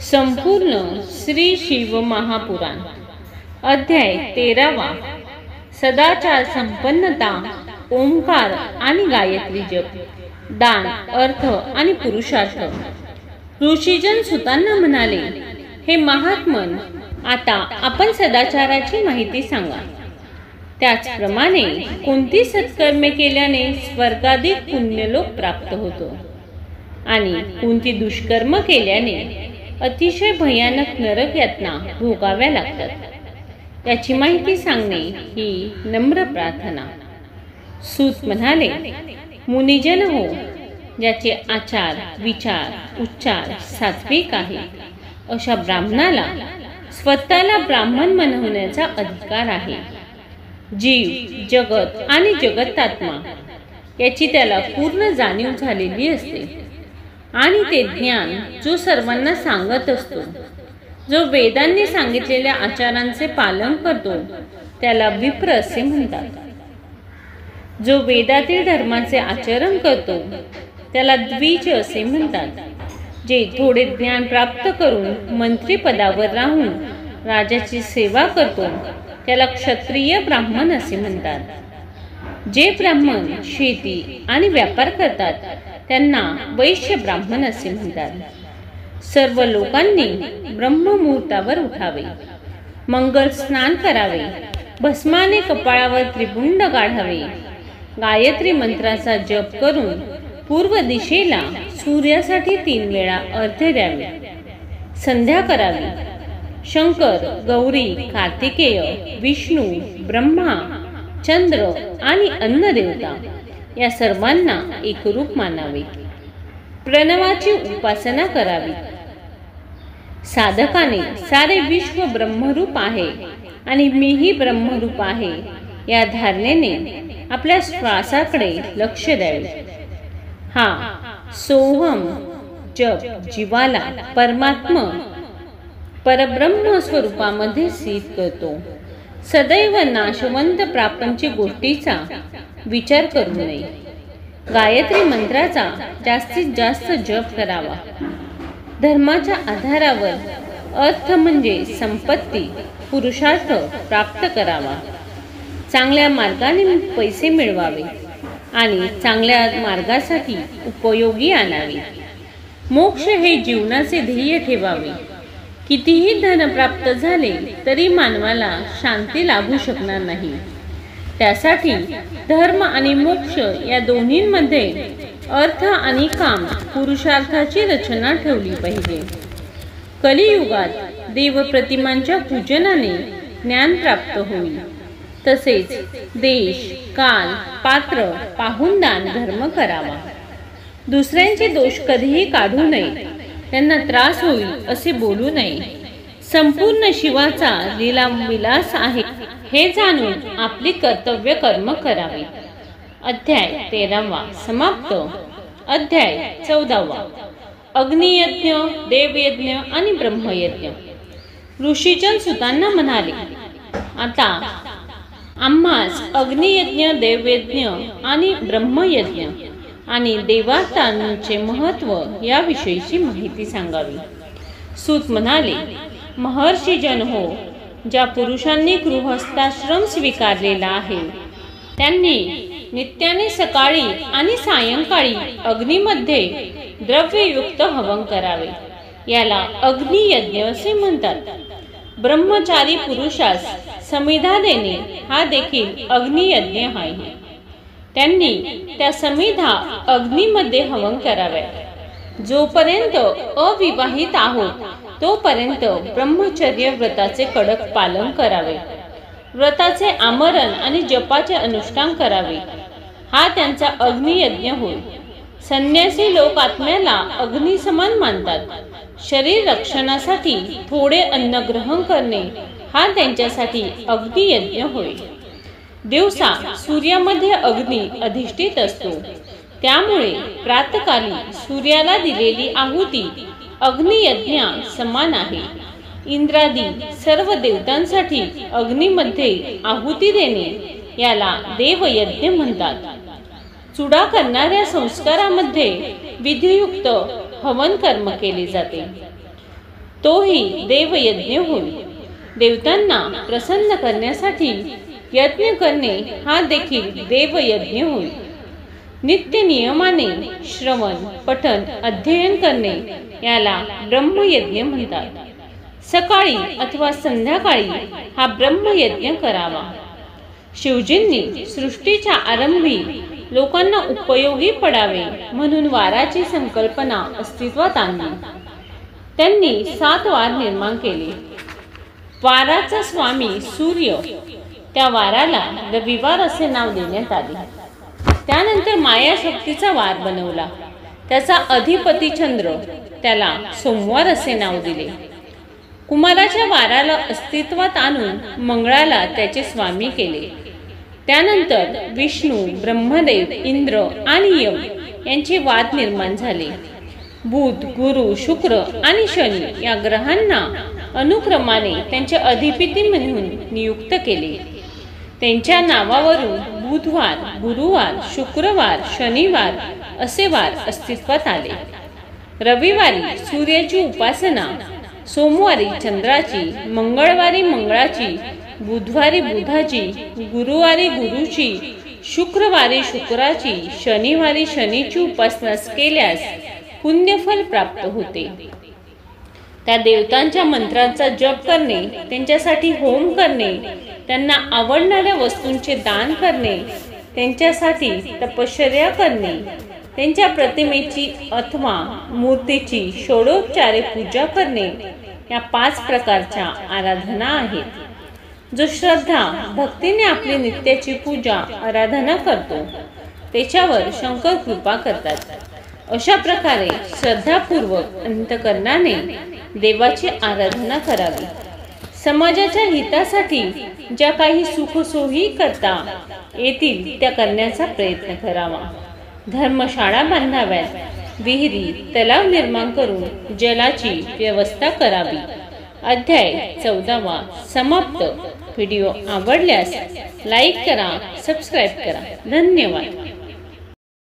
संपूर्ण श्री शिव महापुराण अध्याय 13वा सदाचार संपन्नता ओंकार आणि गायत्री जप दान अर्थ आणि पुरुषार्थ। ऋषीजन सुतांना म्हणाले, हे महात्मन, आता आपण सदाचाराची माहिती सांगा। त्याचप्रमाणे कोणती सत्कर्मे केल्याने स्वर्गाधिक पुण्यलोक प्राप्त होतो आणि कोणती दुष्कर्म केल्याने अतिशय भयानक नरक यातना भोगाव्या लागतात याची माहिती सांगणे ही नम्र प्रार्थना। सूत म्हणाले, मुनिजन हो, ज्याचे आचार विचार उच्चार सात्विक आहे अशा ब्राह्मणाला स्वतःला ब्राह्मण म्हणवण्याचा अधिकार आहे। जीव जगत आणि जगतात्मा याची त्याला पूर्ण जाणीव झालेली असते आणि ते ज्ञान जो सर्वांना सांगत असतो, जो वेदांनी सांगितलेल्या आचारांचे पालन करतो त्याला विप्र असे म्हणतात। जो वेदातील धर्माचे आचरण करतो त्याला द्विज असे म्हणतात। जे थोडे ज्ञान प्राप्त करून मंत्री पदावर राहून राजाची सेवा करतो त्याला क्षत्रिय ब्राह्मण असे म्हणतात। जे ब्राह्मण शेती आणि व्यापार करतात त्यांना वैश्य ब्राह्मण असे म्हणतात। सर्व लोकांनी ब्रह्ममुहूर्तावर उठावे, मंगल स्नान करावे, भस्माने कपाळावर त्रिपुंड गाढावे, गायत्री मंत्राचा जप करून पूर्व दिशेला सूर्यासाठी 3 वेळा अर्घ्य द्यावे, संध्या करावी। शंकर गौरी कार्तिकेय विष्णू ब्रह्मा चंद्र आणि अन्न देवता या सर्वांना एकरूप मानावे, प्रणवाची उपासना करावी। साधकाने सारे विश्व ब्रह्मरूप आहे आणि मीही ब्रह्मरूप आहे या धारणेने आपल्या श्वासाकडे लक्ष द्यावे। हा सोहम जप जीवाला परमात्मा परब्रह्म स्वरूपामध्ये स्थित करतो। सदैव नाशवंत प्रापंचिक गोष्टीचा विचार करू नये। गायत्री मंत्राचा जास्तीत जास्त जप करावा। धर्माच्या आधारावर अर्थ म्हणजे संपत्ती पुरुषार्थ प्राप्त करावा। चांगल्या मार्गाने पैसे मिळवावे आणि चांगल्या मार्गासाठी उपयोगी आणावे। मोक्ष हे जीवनाचे ध्येय ठेवावे। कितीही धन प्राप्त झाले तरी मानवाला शांती लाभू शकणार नाही। त्यासाठी धर्म आणि मोक्ष या दोन्हींमध्ये अर्थ आणि काम पुरुषार्थाची रचना ठेवली पाहिजे। कलियुगात देव प्रतिमांच्या पूजनाने ज्ञान प्राप्त होईल। तसेच देश काल पात्र पाहून दान धर्म करावा। दुसऱ्यांचे दोष कधीही काढू नये, त्यांना त्रास होईल असे बोलू नये। संपूर्ण शिवाचा लीला विलास आहे हे जाणून आपली कर्तव्य कर्म करावी। अध्याय 13वा समाप्त। अध्याय 14वा अग्नियज्ञ देवयज्ञ आणि ब्रह्मयज्ञ। ऋषीजन सुतांना म्हणाले, आता आम्हास अग्नियज्ञ देवयज्ञ आणि ब्रह्मयज्ञ आणि देवार्थांचे महत्व याविषयीची माहिती सांगावी। सूत म्हणाले, महर्षीजन हो, ज्या पुरुषांनी गृहस्थाश्रम स्वीकारलेला आहे त्यांनी नित्याने सकाळी आणि सायंकाळी अग्नीमध्ये द्रव्ययुक्त हवन करावे, याला अग्नियज्ञ असे म्हणतात। ब्रह्मचारी पुरुषास समिधा देणे हा देखील अग्नियज्ञ आहे। त्यांनी त्या समिधा अग्नीमध्ये हवन कराव्या। जोपर्यंत अविवाहित आहोत तोपर्यंत ब्रह्मचर्य व्रताचे कडक पालन करावे। व्रताचे आमरण आणि जपाचे अनुष्ठान करावे, हा त्यांचा अग्नियज्ञ होय। संन्यासी लोक आत्म्याला अग्निसमान मानतात। शरीर रक्षणासाठी थोडे अन्न ग्रहण करणे हा त्यांच्यासाठी अग्नियज्ञ होय। दिवसा सूर्यामध्ये अग्नी अधिष्ठित असतो, त्यामुळे प्रातःकाली सूर्याला दिलेली आहुती अग्नियज्ञा समान आहे। इंद्रादी सर्व देवतांसाठी अग्नीमध्ये आहुती देणे याला देवयज्ञ म्हणतात। चुडा करणाऱ्या संस्कारामध्ये विधियुक्त हवन कर्म केले जाते। तोही देवयज्ञ होय. देवतांना प्रसन्न करण्यासाठी यज्ञ करणे हा देखील देवयज्ञ होय. नित्य नियमाने श्रवण, पठन, अध्ययन करणे याला ब्रह्मयज्ञ म्हणतात. सकाळी अथवा संध्याकाळी हा ब्रह्मयज्ञ करावा. शिवजींनी सृष्टीच्या आरंभी लोकांना उपयोगी पडावे म्हणून वाराची संकल्पना अस्तित्वात आणली. त्यांनी 7 वार निर्माण केले. वाराचा स्वामी सूर्य, त्या वाराला रविवार असे नाव देण्यात आले. त्यानंतर मायाशक्तीचा वार बनवला. त्याचा अधिपती चंद्र, त्याला सोमवार असे नाव दिले. कुमाराच्या वाराला अस्तित्वात आणून मंगळाला त्याचे स्वामी केले. त्यानंतर विष्णू, ब्रह्मदेव, इंद्र आणि यम यांचे वाद निर्माण झाले. बुध, गुरु, शुक्र आणि शनी या ग्रहांना अनुक्रमाने त्यांचे अधिपती म्हणून नियुक्त केले. त्यांच्या नावावरून बुधवार, गुरुवार, शुक्रवार, शनिवार असे वार अस्तित्वात आले. रविवारी सूर्याची उपासना, सोमवारी चंद्राची, मंगळवारी मंगळाची, बुधवारी बुधाची, गुरुवारी गुरुची, शुक्रवारी शुक्राची, शनिवारी शनीची उपासना केल्यास पुण्यफल प्राप्त होते. त्या देवतांच्या मंत्रांचा जप करणे, त्यांच्यासाठी होम करणे, त्यांना आवडणाऱ्या वस्तूंचे दान करणे, त्यांच्यासाठी तपश्चर्या करणे, त्यांच्या प्रतिमेची अथवा मूर्तीची षोडोपचारे पूजा करणे या 5 प्रकारच्या आराधना आहेत. जो श्रद्धा भक्तीने आपली नित्याची पूजा आराधना करतो त्याच्यावर शंकर कृपा करतात. अशा प्रकारे श्रद्धापूर्वक अंतःकरणाने देवाची आराधना करावी. समाजाच्या हितासाठी ज्या काही सुखसोयी करता येतील त्या करण्याचा प्रयत्न करावा. धर्मशाळा बांधाव्यात, विहिरी, तलाव निर्माण करून जलाची व्यवस्था करावी. अध्याय 14 समाप्त. व्हिडिओ आवडल्यास लाईक करा, सबस्क्राईब करा. धन्यवाद.